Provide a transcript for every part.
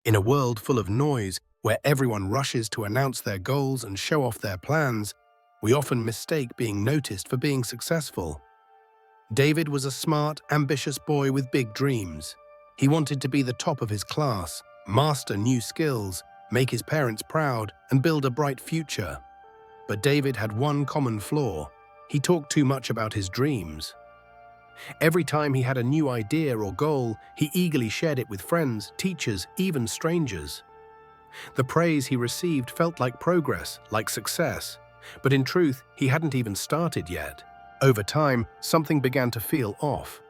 In a world full of noise, where everyone rushes to announce their goals and show off their plans, we often mistake being noticed for being successful. David was a smart, ambitious boy with big dreams. He wanted to be the top of his class, master new skills, make his parents proud, and build a bright future. But David had one common flaw. He talked too much about his dreams. Every time he had a new idea or goal, he eagerly shared it with friends, teachers, even strangers. The praise he received felt like progress, like success, but in truth, he hadn't even started yet. Over time, something began to feel off.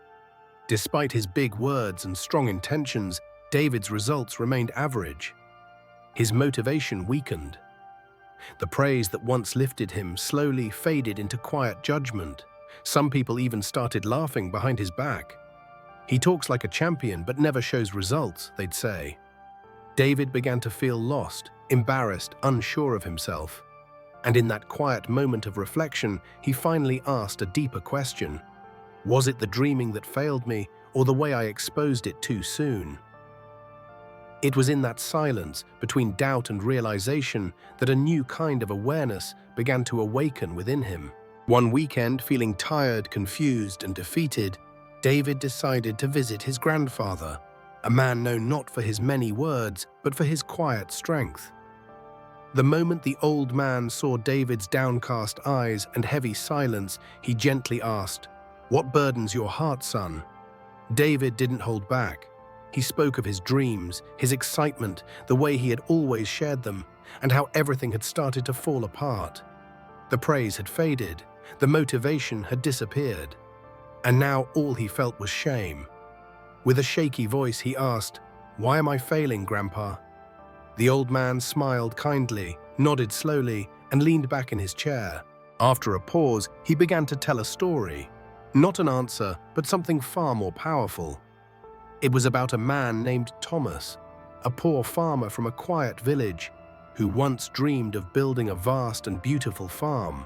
Despite his big words and strong intentions, David's results remained average. His motivation weakened. The praise that once lifted him slowly faded into quiet judgment. Some people even started laughing behind his back. "He talks like a champion but never shows results," they'd say. David began to feel lost, embarrassed, unsure of himself. And in that quiet moment of reflection, he finally asked a deeper question. Was it the dreaming that failed me, or the way I exposed it too soon? It was in that silence, between doubt and realization, that a new kind of awareness began to awaken within him. One weekend, feeling tired, confused, and defeated, David decided to visit his grandfather, a man known not for his many words, but for his quiet strength. The moment the old man saw David's downcast eyes and heavy silence, he gently asked, "What burdens your heart, son?" David didn't hold back. He spoke of his dreams, his excitement, the way he had always shared them, and how everything had started to fall apart. The praise had faded, the motivation had disappeared, and now all he felt was shame. With a shaky voice, he asked, "Why am I failing, Grandpa?" The old man smiled kindly, nodded slowly, and leaned back in his chair. After a pause, he began to tell a story. Not an answer, but something far more powerful. It was about a man named Thomas, a poor farmer from a quiet village, who once dreamed of building a vast and beautiful farm.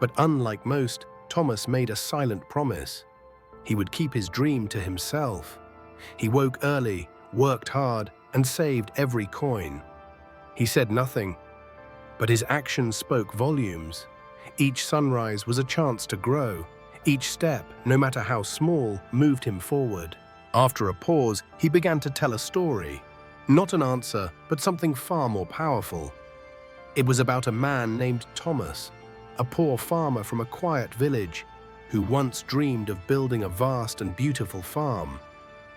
But unlike most, Thomas made a silent promise. He would keep his dream to himself. He woke early, worked hard, and saved every coin. He said nothing, but his actions spoke volumes. Each sunrise was a chance to grow. Each step, no matter how small, moved him forward. After a pause, he began to tell a story. Not an answer, but something far more powerful. It was about a man named Thomas, a poor farmer from a quiet village, who once dreamed of building a vast and beautiful farm.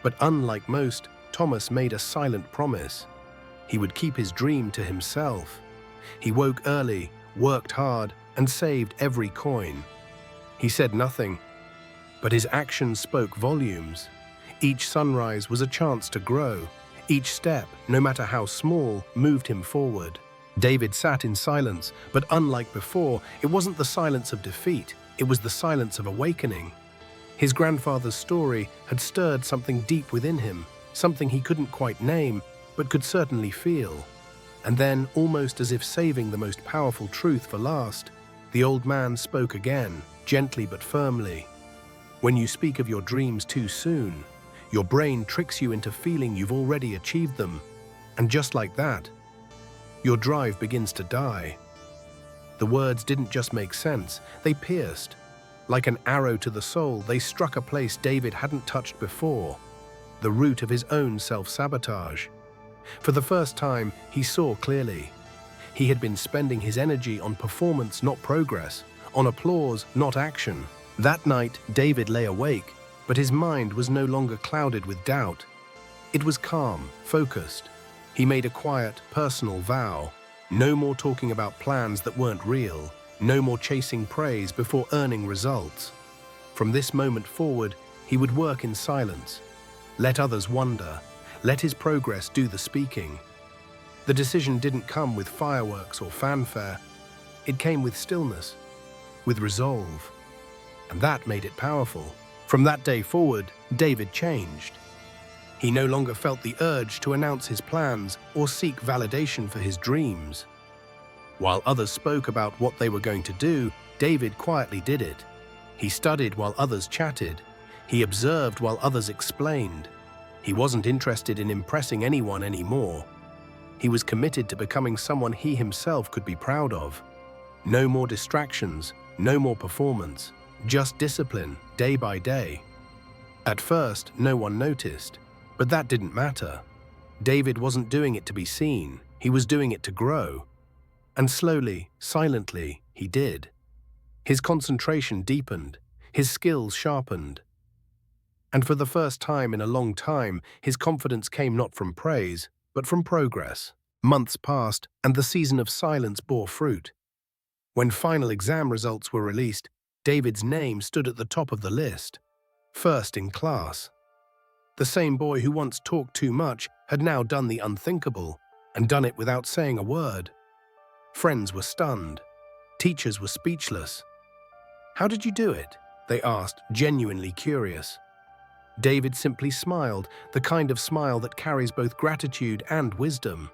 But unlike most, Thomas made a silent promise. He would keep his dream to himself. He woke early, worked hard, and saved every coin. He said nothing, but his actions spoke volumes. Each sunrise was a chance to grow. Each step, no matter how small, moved him forward. David sat in silence, but unlike before, it wasn't the silence of defeat, it was the silence of awakening. His grandfather's story had stirred something deep within him, something he couldn't quite name, but could certainly feel. And then, almost as if saving the most powerful truth for last, the old man spoke again, gently but firmly. When you speak of your dreams too soon, your brain tricks you into feeling you've already achieved them. And just like that, your drive begins to die. The words didn't just make sense, they pierced. Like an arrow to the soul, they struck a place David hadn't touched before, the root of his own self-sabotage. For the first time, he saw clearly. He had been spending his energy on performance, not progress, on applause, not action. That night, David lay awake, but his mind was no longer clouded with doubt. It was calm, focused. He made a quiet, personal vow. No more talking about plans that weren't real. No more chasing praise before earning results. From this moment forward, he would work in silence. Let others wonder. Let his progress do the speaking. The decision didn't come with fireworks or fanfare. It came with stillness, with resolve. And that made it powerful. From that day forward, David changed. He no longer felt the urge to announce his plans or seek validation for his dreams. While others spoke about what they were going to do, David quietly did it. He studied while others chatted. He observed while others explained. He wasn't interested in impressing anyone anymore. He was committed to becoming someone he himself could be proud of. No more distractions, no more performance, just discipline, day by day. At first, no one noticed, but that didn't matter. David wasn't doing it to be seen, he was doing it to grow. And slowly, silently, he did. His concentration deepened, his skills sharpened. And for the first time in a long time, his confidence came not from praise, but from progress. Months passed, and the season of silence bore fruit. When final exam results were released, David's name stood at the top of the list, first in class. The same boy who once talked too much had now done the unthinkable, and done it without saying a word. Friends were stunned. Teachers were speechless. "How did you do it?" they asked, genuinely curious. David simply smiled, the kind of smile that carries both gratitude and wisdom.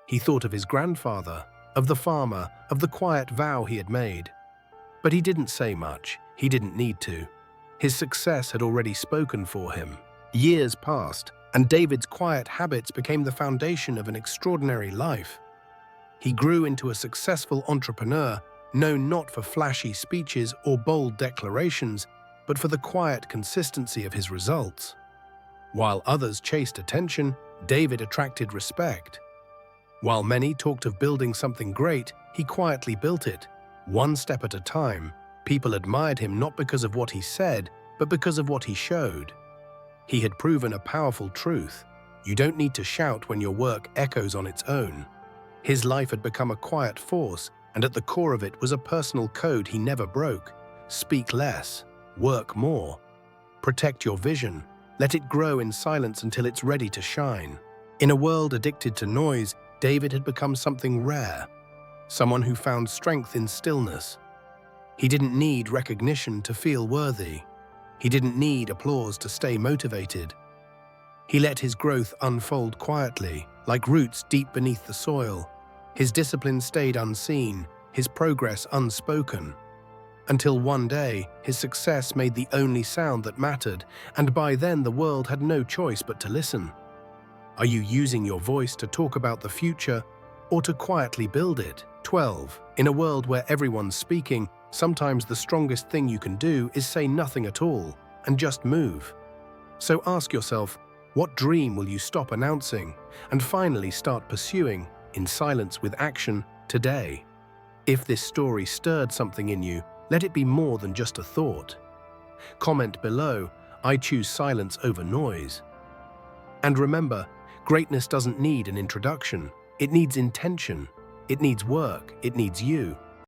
He thought of his grandfather, of the farmer, of the quiet vow he had made. But he didn't say much. He didn't need to. His success had already spoken for him. Years passed, and David's quiet habits became the foundation of an extraordinary life. He grew into a successful entrepreneur, known not for flashy speeches or bold declarations, but for the quiet consistency of his results. While others chased attention, David attracted respect. While many talked of building something great, he quietly built it, one step at a time. People admired him not because of what he said, but because of what he showed. He had proven a powerful truth. You don't need to shout when your work echoes on its own. His life had become a quiet force, and at the core of it was a personal code he never broke. Speak less, work more. Protect your vision. Let it grow in silence until it's ready to shine. In a world addicted to noise, David had become something rare, someone who found strength in stillness. He didn't need recognition to feel worthy. He didn't need applause to stay motivated. He let his growth unfold quietly, like roots deep beneath the soil. His discipline stayed unseen, his progress unspoken. Until one day, his success made the only sound that mattered, and by then the world had no choice but to listen. Are you using your voice to talk about the future, or to quietly build it? 12. In a world where everyone's speaking, sometimes the strongest thing you can do is say nothing at all, and just move. So ask yourself, what dream will you stop announcing, and finally start pursuing, in silence with action, today? If this story stirred something in you, let it be more than just a thought. Comment below, I choose silence over noise. And remember, greatness doesn't need an introduction. It needs intention. It needs work. It needs you.